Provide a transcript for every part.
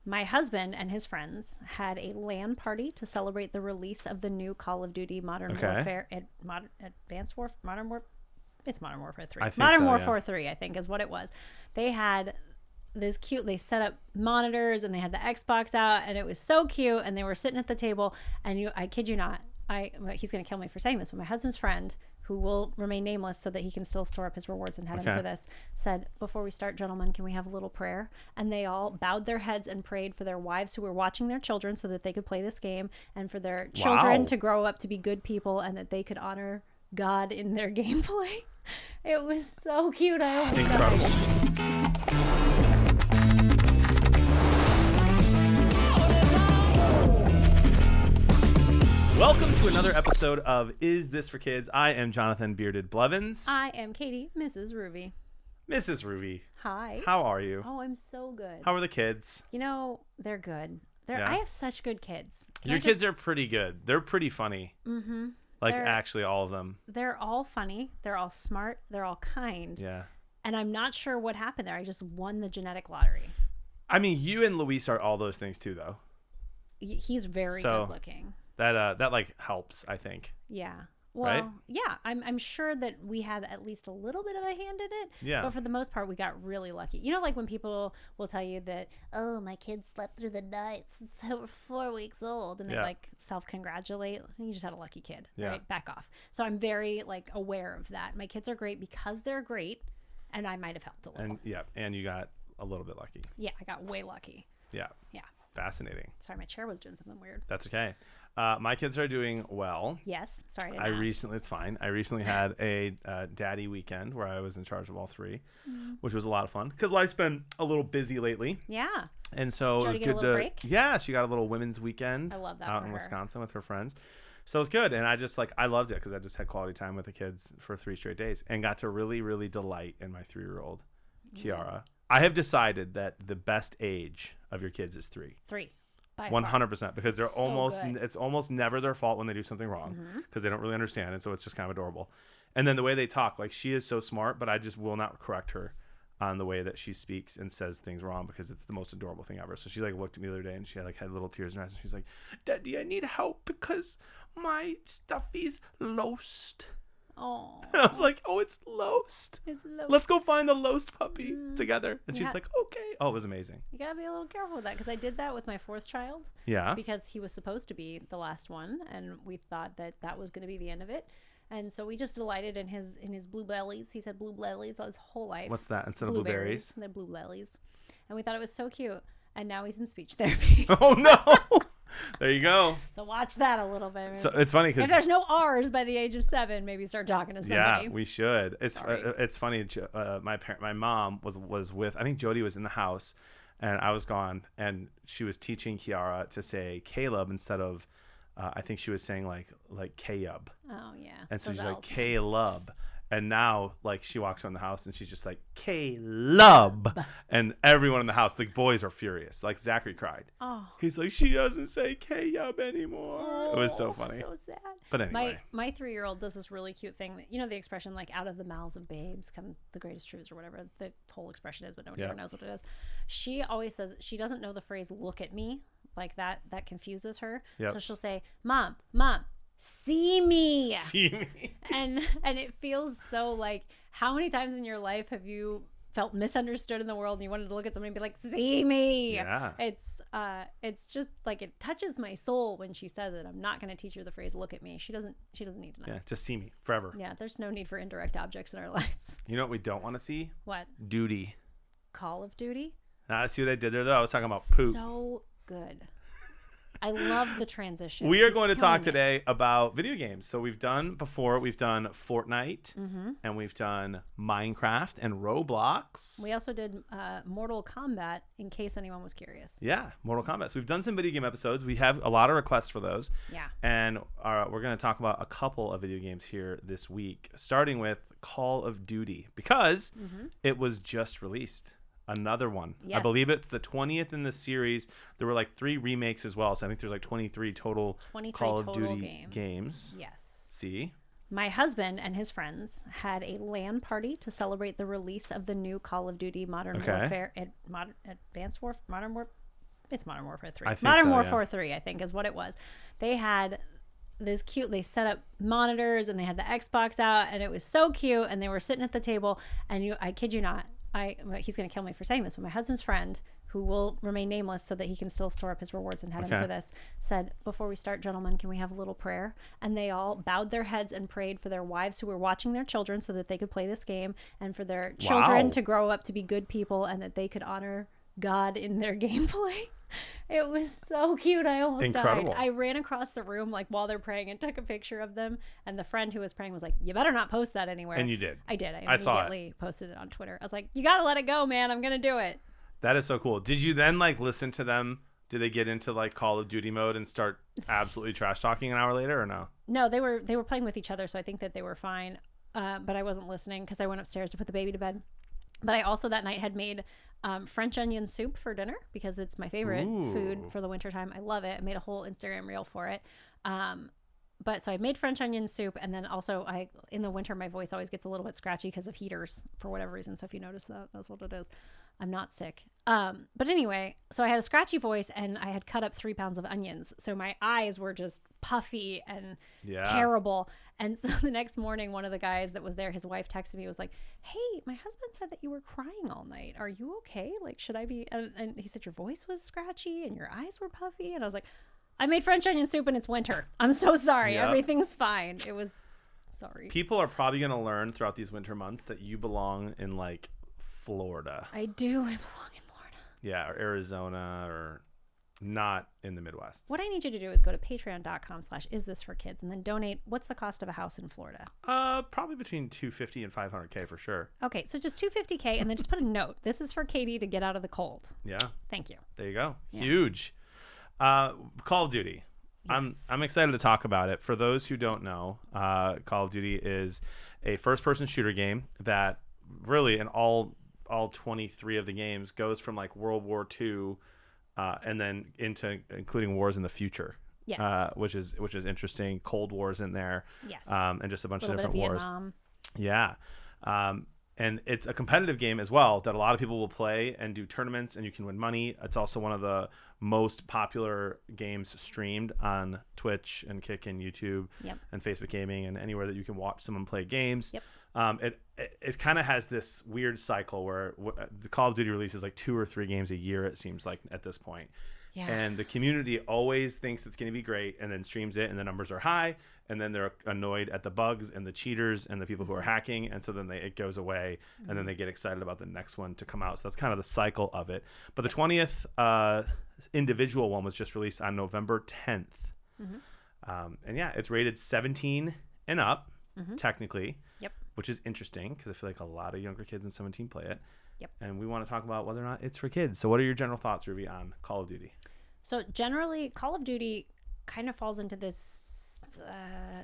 My husband and his friends had a LAN party to celebrate the release of the new Call of Duty Modern Warfare. It's Modern Warfare 3. Modern Warfare 3, I think, is what it was. They had this cute, they set up monitors and they had the Xbox out and it was so cute. And they were sitting at the table and I kid you not, he's going to kill me for saying this, but my husband's friend, who will remain nameless so that he can still store up his rewards in heaven for this, said, before we start, gentlemen, can we have a little prayer? And they all bowed their heads and prayed for their wives who were watching their children so that they could play this game, and for their children to grow up to be good people and that they could honor God in their gameplay. It was so cute. I almost died. Welcome to another episode of Is This for Kids? I am Jonathan Bearded Blevins. I am Katie, MrsRuvi. MrsRuvi. Hi. How are you? Oh, I'm so good. How are the kids? You know, they're good. I have such good kids. Your kids are pretty good. They're pretty funny. Mm-hmm. Actually, all of them. They're all funny. They're all smart. They're all kind. Yeah. And I'm not sure what happened there. I just won the genetic lottery. I mean, you and Luis are all those things too, though. He's very good looking. That like helps, I think. Yeah. Well, right? Yeah. I'm sure that we had at least a little bit of a hand in it. Yeah. But for the most part, we got really lucky. You know, like when people will tell you that, oh, my kid slept through the night since they were 4 weeks old, and they like self-congratulate. You just had a lucky kid. Yeah. Right? Back off. So I'm very like aware of that. My kids are great because they're great, and I might have helped a little. And you got a little bit lucky. Yeah, I got way lucky. Yeah. Yeah. Fascinating. Sorry, my chair was doing something weird. That's okay. My kids are doing well. Yes. Sorry. It's fine. I recently had a daddy weekend where I was in charge of all three, which was a lot of fun because life's been a little busy lately. Yeah. And so it was good to. Break? Yeah, she got a little women's weekend. I love that out in Wisconsin with her friends. So it was good, and I loved it because I just had quality time with the kids for 3 straight days and got to really, really delight in my 3-year-old, Kiara. I have decided that the best age of your kids is 3. 3. 100%, because they're it's almost never their fault when they do something wrong because they don't really understand it, so it's just kind of adorable. And then the way they talk, like she is so smart, but I just will not correct her on the way that she speaks and says things wrong because it's the most adorable thing ever. So she like looked at me the other day and she had little tears in her eyes and she's like, "Daddy, I need help because my stuffy's lost." Oh. And I was like, "Oh, it's lost. Let's go find the lost puppy together." And she's like, "Okay." Oh, it was amazing. You gotta be a little careful with that because I did that with my 4th child. Yeah. Because he was supposed to be the last one, and we thought that was going to be the end of it, and so we just delighted in his blue bellies. He said blue bellies his whole life. What's that instead of blueberries? They're blue bellies, and we thought it was so cute. And now he's in speech therapy. Oh no. There you go. So watch that a little bit. So it's funny because if there's no R's by the age of 7, maybe start talking to somebody. Yeah, we should. It's funny. My mom was with. I think Jody was in the house, and I was gone, and she was teaching Kiara to say Caleb instead of. I think she was saying like Caleb. Oh yeah. And so she's like Caleb. And now, like, she walks around the house and she's just like, Caleb. And everyone in the house, like, boys are furious. Like, Zachary cried. Oh. He's like, she doesn't say Caleb anymore. Oh, it was so funny. So sad. But anyway. My 3-year-old does this really cute thing. You know the expression, like, out of the mouths of babes come the greatest truths or whatever the whole expression is, but nobody ever knows what it is. She always says, she doesn't know the phrase, look at me. Like, that confuses her. Yep. So she'll say, Mom, see me. And it feels so like, how many times in your life have you felt misunderstood in the world and you wanted to look at somebody and be like, see me? Yeah. It's just like, it touches my soul when she says it. I'm not going to teach her the phrase look at me. She doesn't need to know. Yeah, just see me forever. Yeah, there's no need for indirect objects in our lives. You know what we don't want to see? What? Duty. Call of Duty? See what I did there though? I was talking about poop. So good. I love the transition. We are going to talk today about video games. So we've done Fortnite, and we've done Minecraft and Roblox. We also did Mortal Kombat, in case anyone was curious. Yeah, Mortal Kombat. So we've done some video game episodes. We have a lot of requests for those. Yeah. And we're going to talk about a couple of video games here this week, starting with Call of Duty, because it was just released. Another one. Yes. I believe it's the 20th in the series. There were like 3 remakes as well. So I think there's like 23 total Call of Duty games. Yes. See? My husband and his friends had a LAN party to celebrate the release of the new Call of Duty Modern Warfare. It's Modern Warfare 3. Modern Warfare 3, I think, is what it was. They had this cute, they set up monitors and they had the Xbox out and it was so cute. And they were sitting at the table and I kid you not, he's going to kill me for saying this, but my husband's friend, who will remain nameless so that he can still store up his rewards in heaven for this, said, before we start, gentlemen, can we have a little prayer? And they all bowed their heads and prayed for their wives who were watching their children so that they could play this game, and for their children to grow up to be good people and that they could honor God in their gameplay. It was so cute. I almost died. I ran across the room like while they're praying and took a picture of them, and the friend who was praying was like, you better not post that anywhere. And you did. I did. I immediately posted it on Twitter. I was like, you gotta let it go, man. I'm gonna do it. That is so cool. Did you then like listen to them? Did they get into like Call of Duty mode and start absolutely trash talking an hour later, or no? No, they were playing with each other, so I think that they were fine. But I wasn't listening because I went upstairs to put the baby to bed. But I also that night had made French onion soup for dinner because it's my favorite food for the wintertime. I love it. I made a whole Instagram reel for it. But so I made French onion soup, and then also in the winter my voice always gets a little bit scratchy because of heaters for whatever reason. So if you notice that, that's what it is. I'm not sick. But anyway, so I had a scratchy voice and I had cut up 3 pounds of onions. So my eyes were just puffy and terrible. And so the next morning, one of the guys that was there, his wife texted me, was like, hey, my husband said that you were crying all night. Are you okay? Like, should I be? And he said, your voice was scratchy and your eyes were puffy. And I was like, I made French onion soup and it's winter. I'm so sorry. Yep. Everything's fine. It was, sorry. People are probably going to learn throughout these winter months that you belong in like Florida. I do. I belong in Florida. Yeah, or Arizona, or not in the Midwest. What I need you to do is go to patreon.com/isthisforkids and then donate. What's the cost of a house in Florida? Probably between $250 and $500K for sure. Okay, so just $250K, and then just put a note. This is for Katie to get out of the cold. Yeah. Thank you. There you go. Yeah. Huge. Call of Duty. Yes. I'm excited to talk about it. For those who don't know, Call of Duty is a first-person shooter game that really in all 23 of the games goes from like World War II and then into including wars in the future. Yes. Which is interesting. Cold War's in there. Yes. And just a bunch of different wars. Vietnam. Yeah. And it's a competitive game as well that a lot of people will play and do tournaments, and you can win money. It's also one of the most popular games streamed on Twitch and Kick and YouTube and Facebook Gaming and anywhere that you can watch someone play games. Yep. It kind of has this weird cycle where the Call of Duty releases like 2 or 3 games a year, it seems like at this point. Yeah. And the community always thinks it's going to be great and then streams it, and the numbers are high, and then they're annoyed at the bugs and the cheaters and the people who are hacking, and so then it goes away, and then they get excited about the next one to come out. So that's kind of the cycle of it. But the 20th individual one was just released on November 10th. And yeah, it's rated 17 and up, technically, which is interesting because I feel like a lot of younger kids than 17 play it. Yep. And we want to talk about whether or not it's for kids. So what are your general thoughts, Ruvi, on Call of Duty? So generally, Call of Duty kind of falls into this,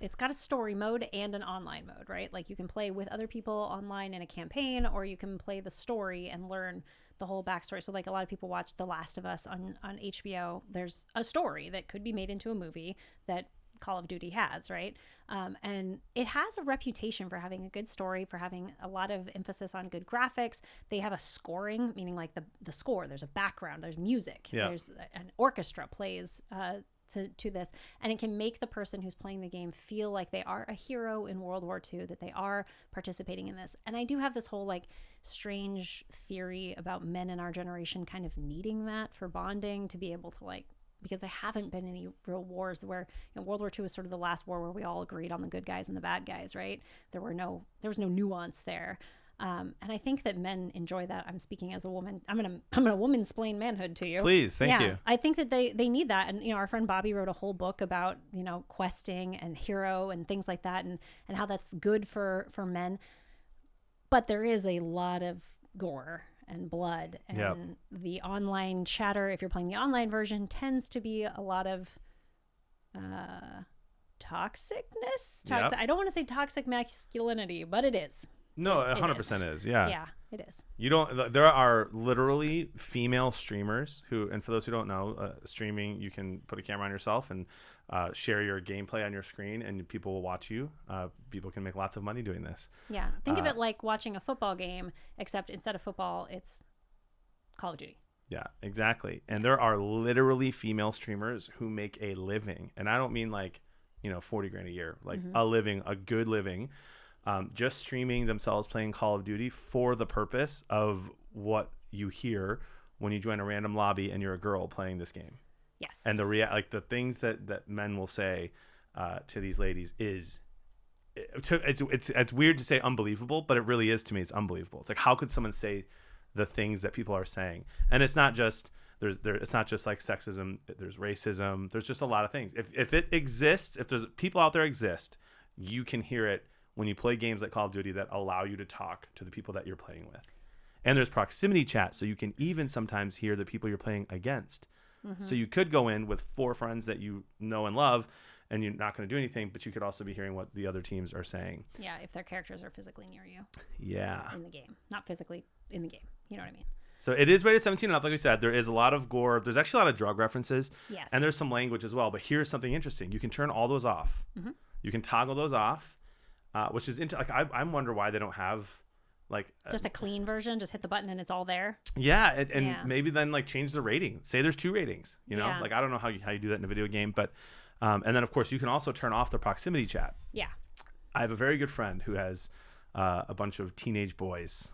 it's got a story mode and an online mode, right? Like you can play with other people online in a campaign, or you can play the story and learn the whole backstory. So like a lot of people watch The Last of Us on HBO. There's a story that could be made into a movie that Call of Duty has, right? And it has a reputation for having a good story, for having a lot of emphasis on good graphics. They have a scoring, meaning like the score, there's a background, there's music, there's an orchestra plays to this, and it can make the person who's playing the game feel like they are a hero in World War II, that they are participating in this. And I do have this whole like strange theory about men in our generation kind of needing that for bonding, to be able to like, because there haven't been any real wars where, you know, World War II was sort of the last war where we all agreed on the good guys and the bad guys, right? There was no nuance there. And I think that men enjoy that. I'm speaking as a woman. I'm gonna woman-splain manhood to you. Please, thank you. I think that they need that. And, you know, our friend Bobby wrote a whole book about, you know, questing and hero and things like that, and how that's good for men. But there is a lot of gore and blood, and the online chatter, if you're playing the online version, tends to be a lot of toxicness. I don't want to say toxic masculinity, but it is. No, 100% is. Yeah. Yeah, it is. There are literally female streamers who, and for those who don't know, streaming, you can put a camera on yourself and share your gameplay on your screen, and people will watch you. People can make lots of money doing this. Yeah. Think of it like watching a football game, except instead of football, it's Call of Duty. Yeah, exactly. And there are literally female streamers who make a living. And I don't mean like, 40 grand a year, like a living, a good living, just streaming themselves playing Call of Duty for the purpose of what you hear when you join a random lobby and you're a girl playing this game. Yes. And the things that men will say to these ladies is, it's weird to say unbelievable, but it really is to me. It's unbelievable. It's like, how could someone say the things that people are saying? And it's not just it's not just like sexism. There's racism. There's just a lot of things. If it exists, if there's people out there exist, you can hear it when you play games like Call of Duty that allow you to talk to the people that you're playing with. And there's proximity chat, so you can even sometimes hear the people you're playing against. So you could go in with 4 friends that you know and love, and you're not going to do anything, but you could also be hearing what the other teams are saying. Yeah, if their characters are physically near you. Yeah. In the game. Not physically in the game. You know what I mean? So it is rated 17 and up, like we said. There is a lot of gore. There's actually a lot of drug references. Yes. And there's some language as well. But here's something interesting. You can turn all those off. You can toggle those off, which is like I wonder why they don't have like just a clean version. Just hit the button and it's all there. Yeah, and maybe then like change the rating. Say there's 2 ratings. Like I don't know how you do that in a video game, but and then of course you can also turn off the proximity chat. Yeah. I have a very good friend who has a bunch of teenage boys.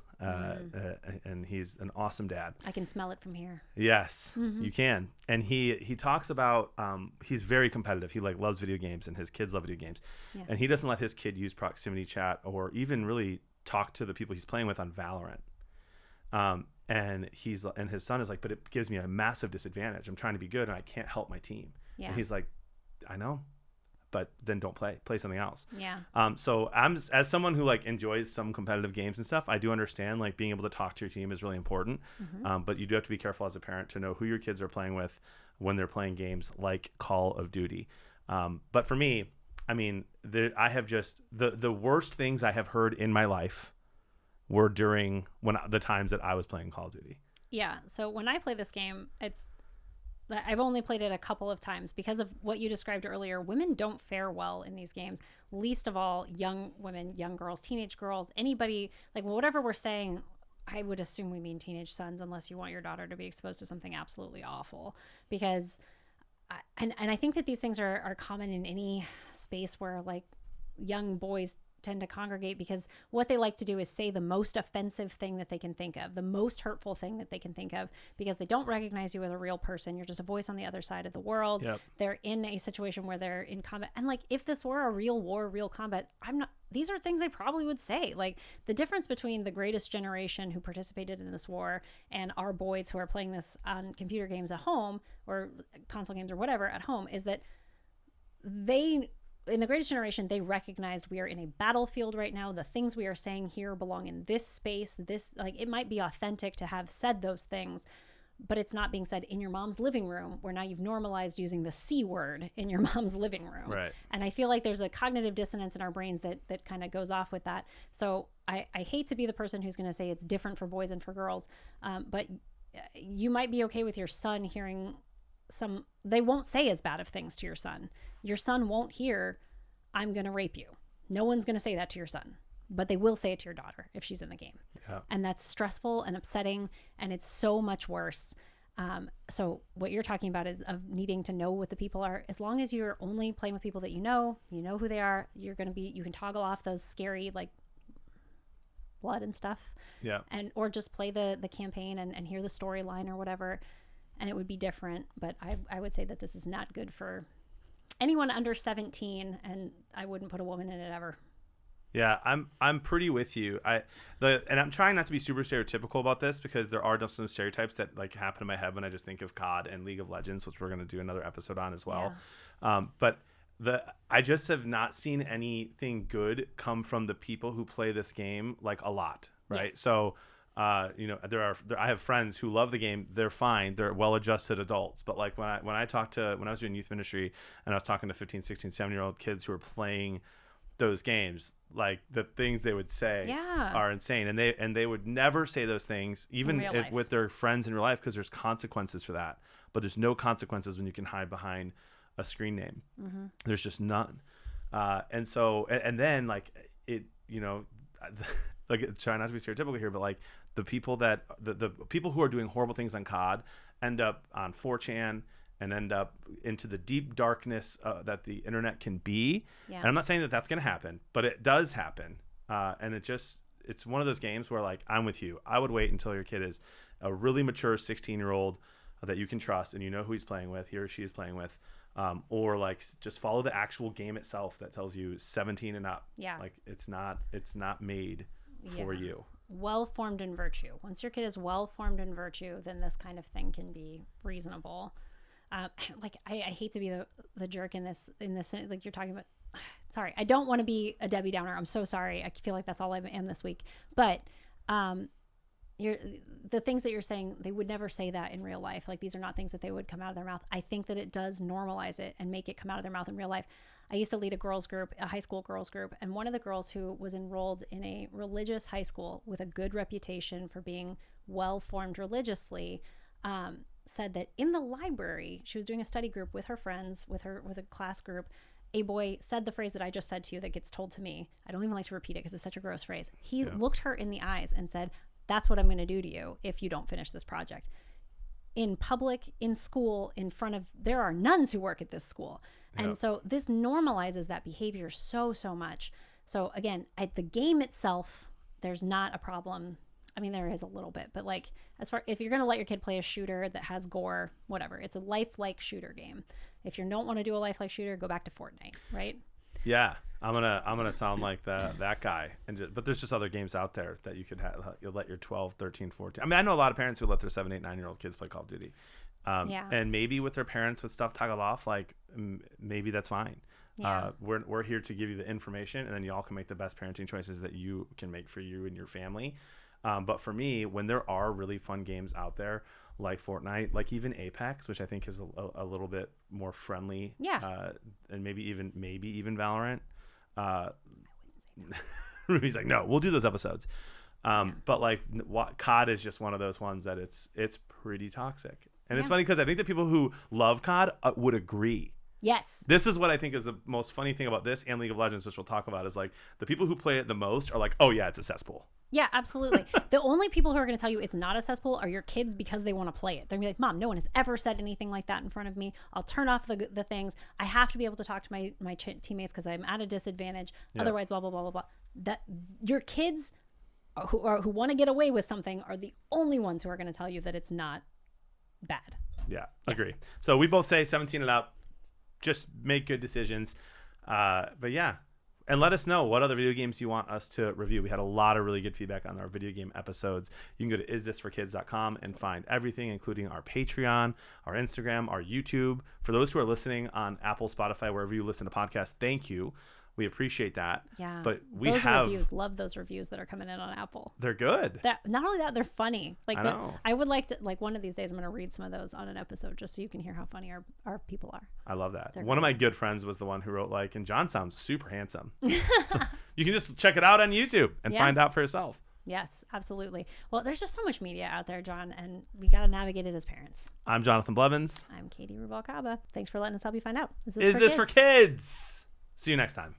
And he's an awesome dad. I can smell it from here. Yes, you can. And he talks about he's very competitive. He like loves video games, and his kids love video games. Yeah. And he doesn't let his kid use proximity chat or even really talk to the people he's playing with on Valorant. And his son is like, but it gives me a massive disadvantage. I'm trying to be good, and I can't help my team. Yeah. And he's like, I know. But then don't play something else. Yeah. So as someone who like enjoys some competitive games and stuff, I do understand like being able to talk to your team is really important. But you do have to be careful as a parent to know who your kids are playing with when they're playing games like Call of Duty. But for me, I mean, I have just the worst things I have heard in my life were during the times that I was playing Call of Duty. Yeah. So when I play this game, I've only played it a couple of times because of what you described earlier. Women don't fare well in these games, least of all young women, young girls, teenage girls, anybody, like whatever we're saying, I would assume we mean teenage sons, unless you want your daughter to be exposed to something absolutely awful. Because, I think that these things are common in any space where like young boys tend to congregate, because what they like to do is say the most offensive thing that they can think of, the most hurtful thing that they can think of, because they don't recognize you as a real person. You're just a voice on the other side of the world. Yep. They're in a situation where they're in combat. And like, if this were a real war, real combat, these are things I probably would say. Like, the difference between the greatest generation who participated in this war and our boys who are playing this on computer games at home, or console games or whatever at home, is that in the greatest generation, they recognize we are in a battlefield right now. The things we are saying here belong in this space. It might be authentic to have said those things, but it's not being said in your mom's living room, where now you've normalized using the C word in your mom's living room. Right. And I feel like there's a cognitive dissonance in our brains that kind of goes off with that. So I hate to be the person who's going to say it's different for boys and for girls, but you might be okay with your son hearing they won't say as bad of things to your son. Your son won't hear, I'm going to rape you. No one's going to say that to your son, but they will say it to your daughter if she's in the game. Yeah. And that's stressful and upsetting, and it's so much worse. So what you're talking about is of needing to know what the people are. As long as you're only playing with people that you know who they are, you can toggle off those scary, like, blood and stuff. Yeah. Or just play the campaign and hear the storyline or whatever. And it would be different, but I would say that this is not good for anyone under 17, and I wouldn't put a woman in it ever. Yeah, I'm pretty with you. And I'm trying not to be super stereotypical about this, because there are some stereotypes that like happen in my head when I just think of COD and League of Legends, which we're going to do another episode on as well. Yeah. But I just have not seen anything good come from the people who play this game, like, a lot, right? Yes. So. I have friends who love the game. They're fine. They're well-adjusted adults. But like when I was doing youth ministry and I was talking to 15, 16, 17-year-old kids who are playing those games, like the things they would say are insane. And they would never say those things, even with their friends in real life, because there's consequences for that. But there's no consequences when you can hide behind a screen name. Mm-hmm. There's just none. And then like it, like, try not to be stereotypical here, but like the people that the people who are doing horrible things on COD end up on 4chan and end up into the deep darkness that the internet can be. Yeah. And I'm not saying that that's going to happen, but it does happen. And it's one of those games where, like, I'm with you. I would wait until your kid is a really mature 16-year-old that you can trust and you know who he's playing with, he or she is playing with. Or like just follow the actual game itself that tells you 17 and up. Yeah. Like it's not made for you. Well formed in virtue. Once your kid is well formed in virtue, then this kind of thing can be reasonable. Like I hate to be the jerk in this like you're talking about. Sorry, I don't want to be a Debbie Downer. I'm so sorry. I feel like that's all I am this week. But the things that you're saying, they would never say that in real life. Like these are not things that they would come out of their mouth. I think that it does normalize it and make it come out of their mouth in real life. I used to lead a girls group, a high school girls group, and one of the girls who was enrolled in a religious high school with a good reputation for being well-formed religiously said that in the library, she was doing a study group with her friends, with a class group. A boy said the phrase that I just said to you that gets told to me. I don't even like to repeat it because it's such a gross phrase. He looked her in the eyes and said, "That's what I'm going to do to you if you don't finish this project." In public, in school, in front of, there are nuns who work at this school. And so this normalizes that behavior so much. So again, at the game itself, there's not a problem. I mean, there is a little bit, but like as far, if you're going to let your kid play a shooter that has gore, whatever, it's a lifelike shooter game. If you don't want to do a lifelike shooter, go back to Fortnite, right? Yeah, I'm gonna sound like that guy, but there's just other games out there that you could have. You'll let your 12, 13, 14. I mean, I know a lot of parents who let their 7, 8, 9-year-old kids play Call of Duty, and maybe with their parents with stuff toggled off, like maybe that's fine. Yeah. We're here to give you the information, and then you all can make the best parenting choices that you can make for you and your family. But for me, when there are really fun games out there like Fortnite, like even Apex, which I think is a little bit more friendly, and maybe even Valorant. Ruby's like, no, we'll do those episodes. But like COD is just one of those ones that it's pretty toxic, and it's funny because I think that people who love COD would agree. Yes. This is what I think is the most funny thing about this and League of Legends, which we'll talk about, is like the people who play it the most are like, oh yeah, it's a cesspool. Yeah, absolutely. The only people who are going to tell you it's not a cesspool are your kids because they want to play it. They're going to be like, Mom, no one has ever said anything like that in front of me. I'll turn off the things. I have to be able to talk to my teammates because I'm at a disadvantage. Yeah. Otherwise, blah, blah, blah, blah, blah. That your kids who want to get away with something are the only ones who are going to tell you that it's not bad. Yeah, agree. So we both say 17 and up. Just make good decisions. But yeah. And let us know what other video games you want us to review. We had a lot of really good feedback on our video game episodes. You can go to isthisforkids.com and find everything, including our Patreon, our Instagram, our YouTube. For those who are listening on Apple, Spotify, wherever you listen to podcasts, thank you. We appreciate that. Yeah. But love those reviews that are coming in on Apple. They're good. Not only that, they're funny. Like I know. I would like to, like one of these days I'm going to read some of those on an episode just so you can hear how funny our people are. I love that. One of my good friends was the one who wrote like, and John sounds super handsome. So you can just check it out on YouTube and find out for yourself. Yes, absolutely. Well, there's just so much media out there, John, and we got to navigate it as parents. I'm Jonathan Blevins. I'm Katie Ruvi. Thanks for letting us help you find out. Is this for kids? See you next time.